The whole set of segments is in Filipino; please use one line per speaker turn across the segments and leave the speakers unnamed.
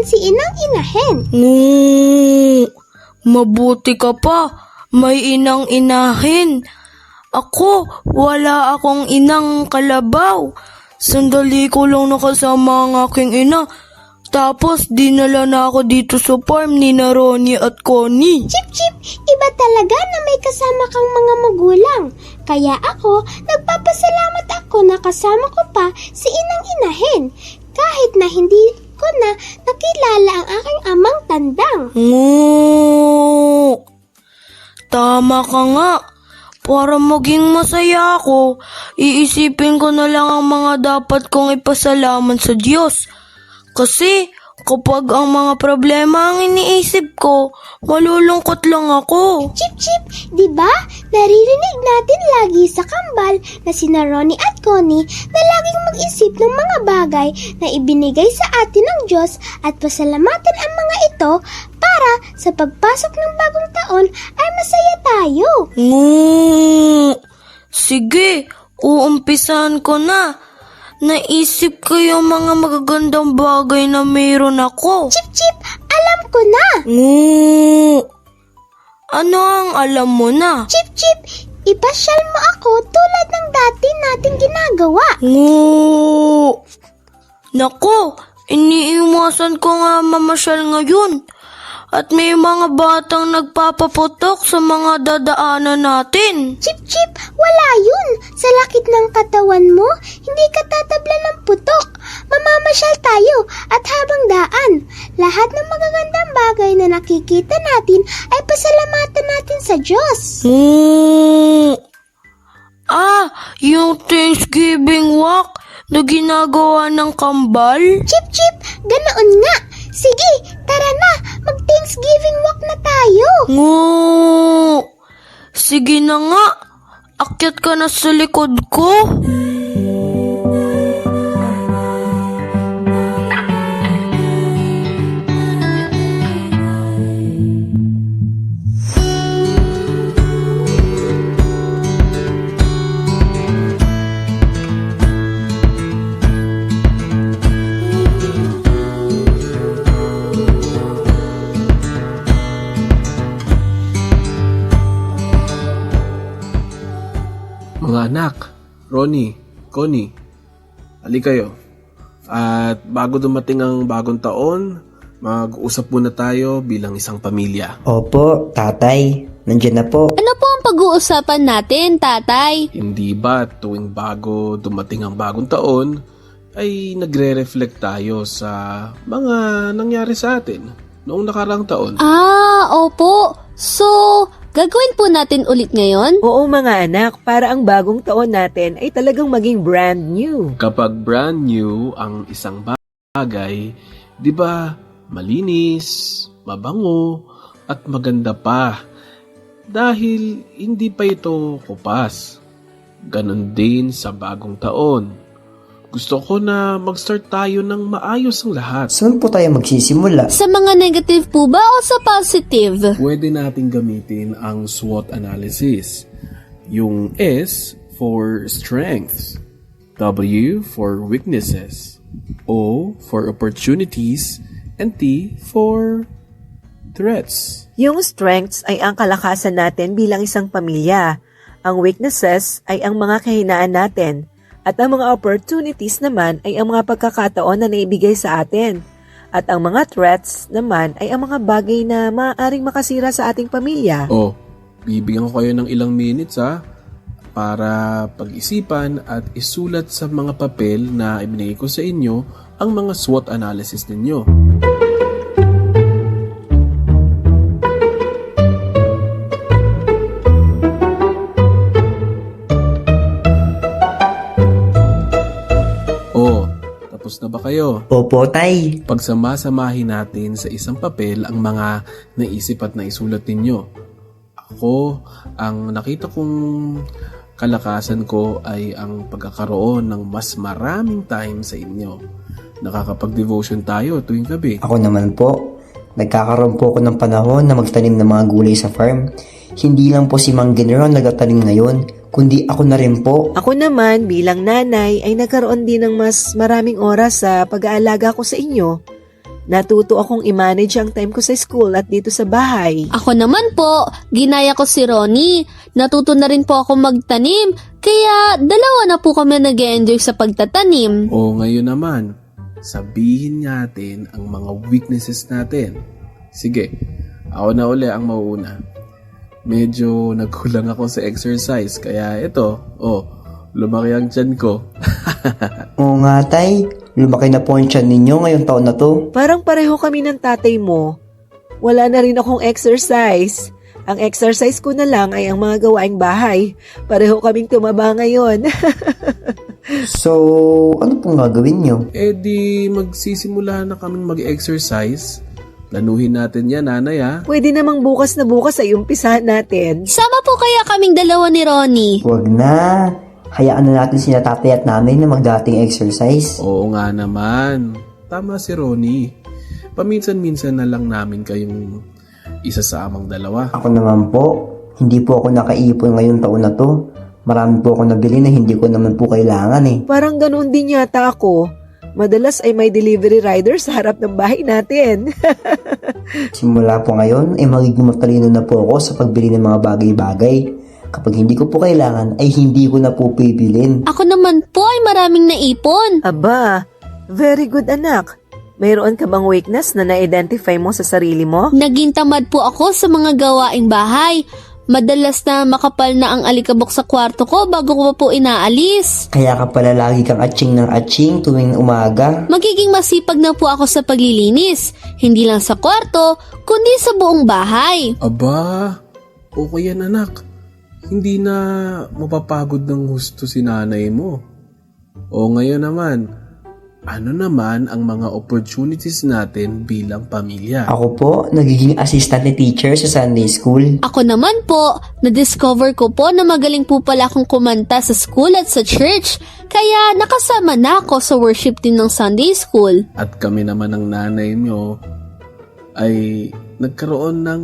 natin si Inang Inahin.
Mabuti ka pa. May inang inahin. Ako, wala akong inang kalabaw. Sandali ko lang nakasama ang aking ina. Tapos, dinala na ako dito sa farm ni na Ronnie at Connie.
Chip, iba talaga na may kasama kang mga magulang. Kaya ako, nagpapasalamat ako na kasama ko pa si Inang Inahin. Kahit na hindi ko na nakilala ang aking amang tandang.
Tama ka nga. Para maging masaya ako, iisipin ko na lang ang mga dapat kong ipasalamat sa Diyos. Kasi kapag ang mga problema ang iniisip ko, malulungkot lang ako.
Chip, di ba? Naririnig natin lagi sa kambal na sina Ronnie at Connie na laging mag-isip ng mga bagay na ibinigay sa atin ng Diyos at pasalamatan ang mga ito para sa pagpasok ng bagong taon ay masaya tayo.
Sige, uumpisahan ko na. Naisip ko yung mga magagandang bagay na mayroon ako.
Chip, alam ko na.
Ano ang alam mo na?
Chip, ipasyal mo ako tulad ng dati nating ginagawa.
Nako, iniiwasan ko nga mamasyal ngayon. At may mga batang nagpapaputok sa mga dadaanan natin.
Chip, wala yun. Sa lakit ng katawan mo, hindi ka tatabla ng putok. Mamamasyal tayo at habang daan. Lahat ng magagandang bagay na nakikita natin ay pasalamatan natin sa Diyos.
Yung Thanksgiving walk na ginagawa ng kambal?
Chip, ganoon nga. Sige, tara na. Mag-Thanksgiving walk na tayo.
Sige na nga. Akyat ka na sa likod ko.
Mga anak, Ronnie, Connie, halika kayo. At bago dumating ang bagong taon, mag-usap muna tayo bilang isang pamilya.
Opo, tatay. Nandiyan na po.
Ano po ang pag-uusapan natin, tatay?
Hindi ba tuwing bago dumating ang bagong taon, ay nagre-reflect tayo sa mga nangyari sa atin noong nakaraang taon?
Opo. So, gagawin po natin ulit ngayon?
Oo mga anak, para ang bagong taon natin ay talagang maging brand new.
Kapag brand new ang isang bagay, di ba malinis, mabango, at maganda pa. Dahil hindi pa ito kupas. Ganon din sa bagong taon. Gusto ko na mag-start tayo ng maayos ang lahat.
Saan po tayo magsisimula?
Sa mga negative po ba o sa positive?
Pwede nating gamitin ang SWOT analysis. Yung S for strengths, W for weaknesses, O for opportunities, and T for threats.
Yung strengths ay ang kalakasan natin bilang isang pamilya. Ang weaknesses ay ang mga kahinaan natin. At ang mga opportunities naman ay ang mga pagkakataon na naibigay sa atin. At ang mga threats naman ay ang mga bagay na maaaring makasira sa ating pamilya.
Bibigyan ko kayo ng ilang minutes para pag-isipan at isulat sa mga papel na ibinigay ko sa inyo ang mga SWOT analysis ninyo. Tapos na ba kayo?
Opo, tay.
Pagsamasamahin natin sa isang papel ang mga naisip at naisulat ninyo. Ako, ang nakita kong kalakasan ko ay ang pagkakaroon ng mas maraming time sa inyo. Nakakapag-devotion tayo tuwing gabi.
Ako naman po. Nagkakaroon po ako ng panahon na magtanim ng mga gulay sa farm. Hindi lang po si Mang General nagtatanim ngayon, kundi ako na rin po.
Ako naman bilang nanay ay nagkaroon din ng mas maraming oras sa pag-aalaga ko sa inyo. Natuto akong i-manage ang time ko sa school at dito sa bahay.
Ako naman po, ginaya ko si Ronnie. Natuto na rin po ako magtanim, kaya dalawa na po kami nag-enjoy sa pagtatanim.
O ngayon naman, sabihin natin ang mga weaknesses natin. Sige, ako na uli ang mauuna. Medyo nagkulang ako sa exercise, kaya ito, lumaki ang tiyan ko.
Oo nga, tay. Lumaki na po ang tiyan ninyo ngayong taon na to.
Parang pareho kami ng tatay mo. Wala na rin akong exercise. Ang exercise ko na lang ay ang mga gawaing bahay. Pareho kaming tumaba ngayon.
So, ano pong gagawin nyo?
Di magsisimula na kaming mag-exercise. Planuhin natin yan, nanay ha.
Pwede namang bukas na bukas ay umpisahan natin.
Sama po kaya kaming dalawa ni Ronnie.
Huwag na. Hayaan na natin sina tatay at nanay na magdating exercise.
Oo nga naman. Tama si Ronnie. Paminsan-minsan na lang namin kayong isa sa amang dalawa.
Ako naman po, hindi po ako nakaipon ngayong taon na to. Marami po ako nabili na hindi ko naman po kailangan eh.
Parang ganoon din yata ako. Madalas ay may delivery rider sa harap ng bahay natin.
Simula po ngayon ay magiging matalino na po ako sa pagbili ng mga bagay-bagay. Kapag hindi ko po kailangan ay hindi ko na po bibilin.
Ako naman po ay maraming naipon.
Aba, very good anak. Mayroon ka bang weakness na na-identify mo sa sarili mo?
Naging tamad po ako sa mga gawaing bahay. Madalas na makapal na ang alikabok sa kwarto ko bago ko pa po inaalis.
Kaya ka pala lagi kang atching ng atching tuwing umaga.
Magiging masipag na po ako sa paglilinis. Hindi lang sa kwarto, kundi sa buong bahay.
Aba, okay yan anak. Hindi na mapapagod ng gusto si nanay mo. O ngayon naman, ano naman ang mga opportunities natin bilang pamilya?
Ako po, nagiging assistant ni teacher sa Sunday school.
Ako naman po, na-discover ko po na magaling po pala akong kumanta sa school at sa church. Kaya nakasama na ako sa worship team ng Sunday school.
At kami naman ng nanay nyo ay nagkaroon ng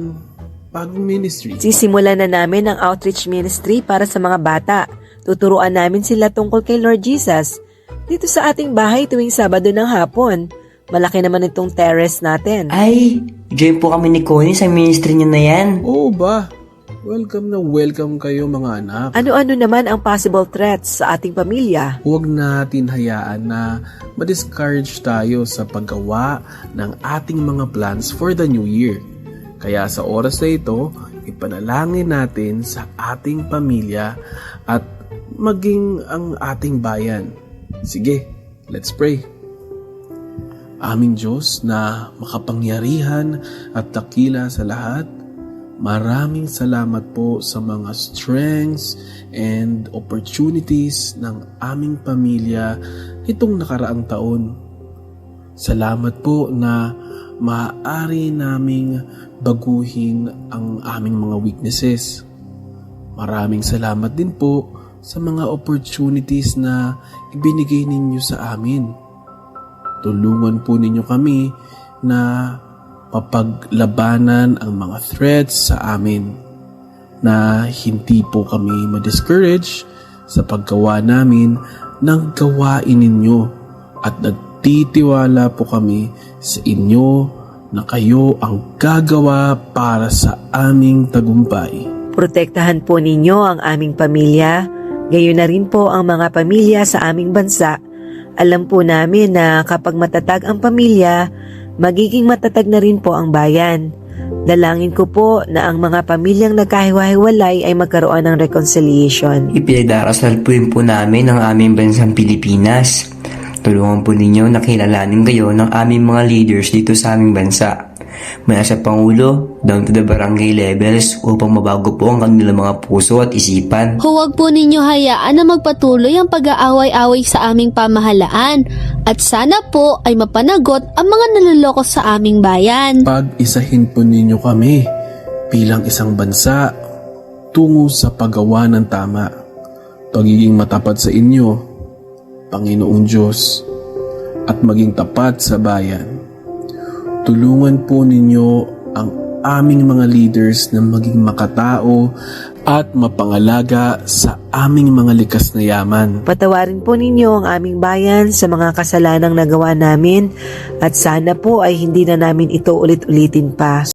bagong ministry.
Sisimulan na namin ang outreach ministry para sa mga bata. Tuturuan namin sila tungkol kay Lord Jesus. Dito sa ating bahay tuwing Sabado ng hapon. Malaki naman itong terrace natin.
Ay, join po kami ni Connie sa ministry niyo na yan.
Oo ba? Welcome na welcome kayo mga anak.
Ano-ano naman ang possible threats sa ating pamilya?
Huwag natin hayaan na ma-discourage tayo sa paggawa ng ating mga plans for the new year. Kaya sa oras na ito, ipanalangin natin sa ating pamilya at maging ang ating bayan. Sige, let's pray. Aming Diyos na makapangyarihan at dakila sa lahat, maraming salamat po sa mga strengths and opportunities ng aming pamilya itong nakaraang taon. Salamat po na maaari naming baguhin ang aming mga weaknesses. Maraming salamat din po sa mga opportunities na ibinigay ninyo sa amin. Tulungan po ninyo kami na mapaglabanan ang mga threats sa amin, na hindi po kami ma-discourage sa paggawa namin ng gawain ninyo, at nagtitiwala po kami sa inyo na kayo ang gagawa para sa aming tagumpay.
Protektahan po ninyo ang aming pamilya. Gayon na rin po ang mga pamilya sa aming bansa. Alam po namin na kapag matatag ang pamilya, magiging matatag na rin po ang bayan. Dalangin ko po na ang mga pamilyang nagkahiwa-hiwalay ay magkaroon ng reconciliation.
Ipinagdarasal po rin po namin ang aming bansang Pilipinas. Tulungan po ninyo na kilalanin kayo ng aming mga leaders dito sa aming bansa. Mula sa Pangulo, down to the barangay levels upang mabago po ang kanilang mga puso at isipan.
Huwag po ninyo hayaan na magpatuloy ang pag-aaway-away sa aming pamahalaan. At sana po ay mapanagot ang mga naluloko sa aming bayan.
Pag-isahin po ninyo kami bilang isang bansa tungo sa paggawa ng tama. Pagiging matapat sa inyo, Panginoong Diyos, at maging tapat sa bayan. Tulungan po ninyo ang aming mga leaders na maging makatao at mapangalaga sa aming mga likas na yaman.
Patawarin po ninyo ang aming bayan sa mga kasalanang nagawa namin at sana po ay hindi na namin ito ulit-ulitin pa.